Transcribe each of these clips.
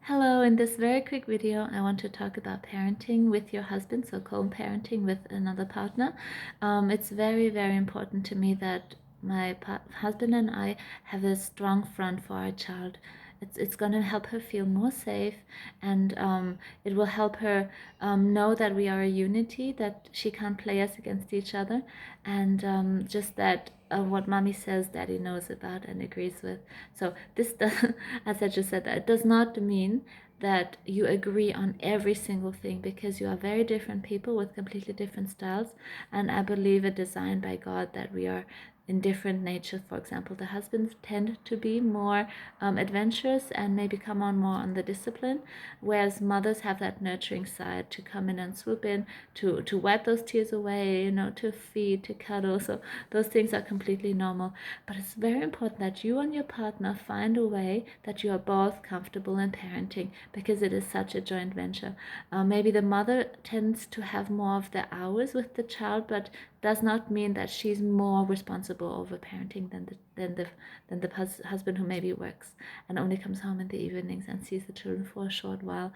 Hello, in this very quick video, I want to talk about parenting with your husband, so co-parenting with another partner. It's very, very important to me that my husband and I have a strong front for our child. It's going to help her feel more safe, and it will help her know that we are a unity, that she can't play us against each other, and just that what mommy says daddy knows about and agrees with. So this does, as I just said, that does not mean that you agree on every single thing, because you are very different people with completely different styles, and I believe it designed by God that we are in different natures. For example, the husbands tend to be more adventurous and maybe come on more on the discipline, whereas mothers have that nurturing side to come in and swoop in, to wipe those tears away, to feed, to cuddle. So those things are completely normal, but it's very important that you and your partner find a way that you are both comfortable in parenting, because it is such a joint venture. Maybe the mother tends to have more of the hours with the child, but does not mean that she's more responsible over parenting than the husband, who maybe works and only comes home in the evenings and sees the children for a short while.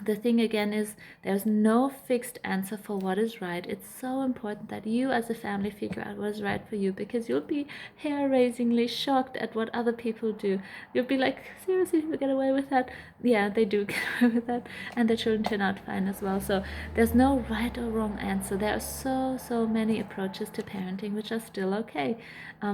The thing again is, there's no fixed answer for what is right. It's so important that you as a family figure out what is right for you, because you'll be hair-raisingly shocked at what other people do. You'll be like, seriously, you get away with that? Yeah, they do get away with that, and the children turn out fine as well. So there's no right or wrong answer. There are so many approaches to parenting which are still okay.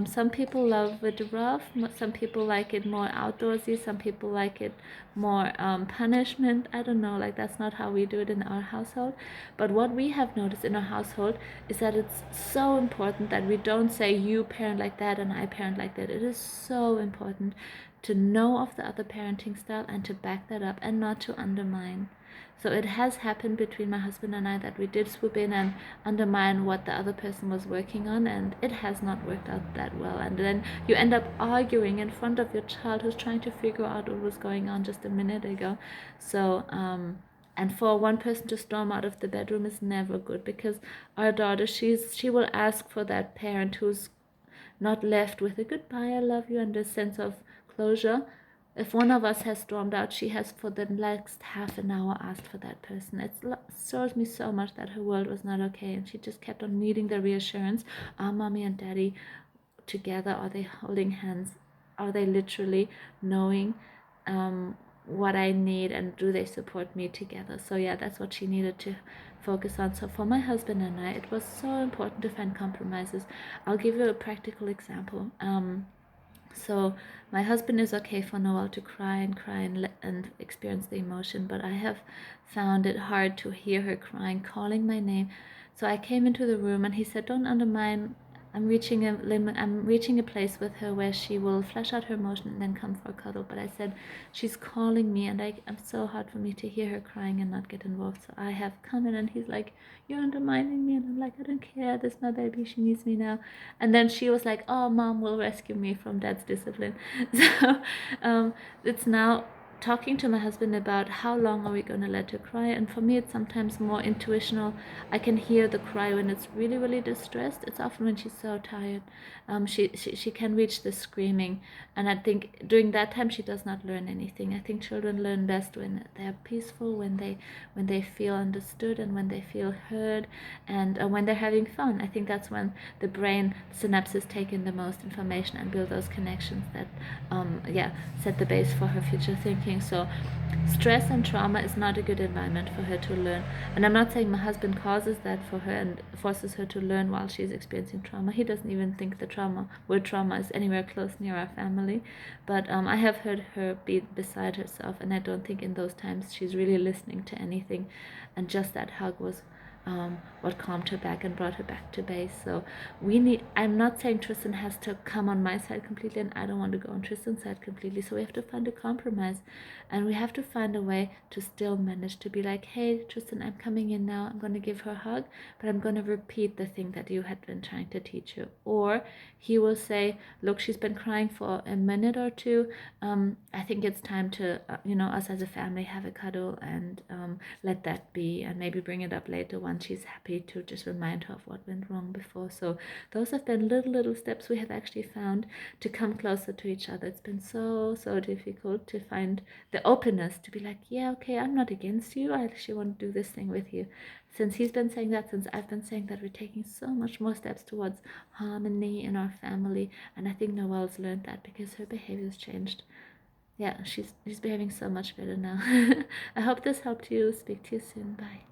Some people love it rough, some people like it more outdoorsy, some people like it more punishment. I don't know, like that's not how we do it in our household. But what we have noticed in our household is that it's so important that we don't say you parent like that and I parent like that. It is so important to know of the other parenting style and to back that up and not to undermine. So it has happened between my husband and I that we did swoop in and undermine what the other person was working on, and it has not worked out that well. And then you end up arguing in front of your child who's trying to figure out what was going on just a minute ago. So, and for one person to storm out of the bedroom is never good, because our daughter, she will ask for that parent who's not left with a goodbye, I love you, and a sense of closure. If one of us has stormed out, she has for the next half an hour asked for that person. It shows me so much that her world was not okay, and she just kept on needing the reassurance. Are mommy and daddy together? Are they holding hands? Are they literally knowing what I need, and do they support me together? So yeah, that's what she needed to focus on. So for my husband and I, it was so important to find compromises. I'll give you a practical example. So my husband is okay for Noel to cry and experience the emotion, but I have found it hard to hear her crying, calling my name. So I came into the room and he said, "Don't undermine. I'm reaching a limit. I'm reaching a place with her where she will flesh out her emotion and then come for a cuddle." But I said, "She's calling me, and I'm so hard for me to hear her crying and not get involved." So I have come in, and he's like, "You're undermining me," and I'm like, "I don't care. This is my baby. She needs me now." And then she was like, "Oh, mom will rescue me from dad's discipline." So it's now talking to my husband about how long are we going to let her cry. And for me, it's sometimes more intuitional. I can hear the cry when it's really distressed. It's often when she's so tired. She can reach the screaming, and I think during that time she does not learn anything. I think children learn best when they're peaceful, when they feel understood, and when they feel heard, and when they're having fun. I think that's when the brain synapses take in the most information and build those connections that set the base for her future thinking. So stress and trauma is not a good environment for her to learn. And I'm not saying my husband causes that for her and forces her to learn while she's experiencing trauma. He doesn't even think the word trauma is anywhere close near our family. But I have heard her be beside herself, and I don't think in those times she's really listening to anything. And just that hug was what calmed her back and brought her back to base. So I'm not saying Tristan has to come on my side completely, and I don't want to go on Tristan's side completely. So we have to find a compromise, and we have to find a way to still manage to be like, "Hey Tristan, I'm coming in now. I'm going to give her a hug, but I'm going to repeat the thing that you had been trying to teach her." Or he will say, "Look, she's been crying for a minute or two. I think it's time to us as a family have a cuddle, and let that be, and maybe bring it up later once she's happy, to just remind her of what went wrong before. So those have been little steps we have actually found to come closer to each other. It's been so difficult to find the openness to be like, yeah, okay, I'm not against you, I actually want to do this thing with you. Since he's been saying that, since I've been saying that, we're taking so much more steps towards harmony in our family. And I think Noelle's learned that because her behavior's changed. Yeah, she's behaving so much better now. I hope this helped you. Speak to you soon. Bye.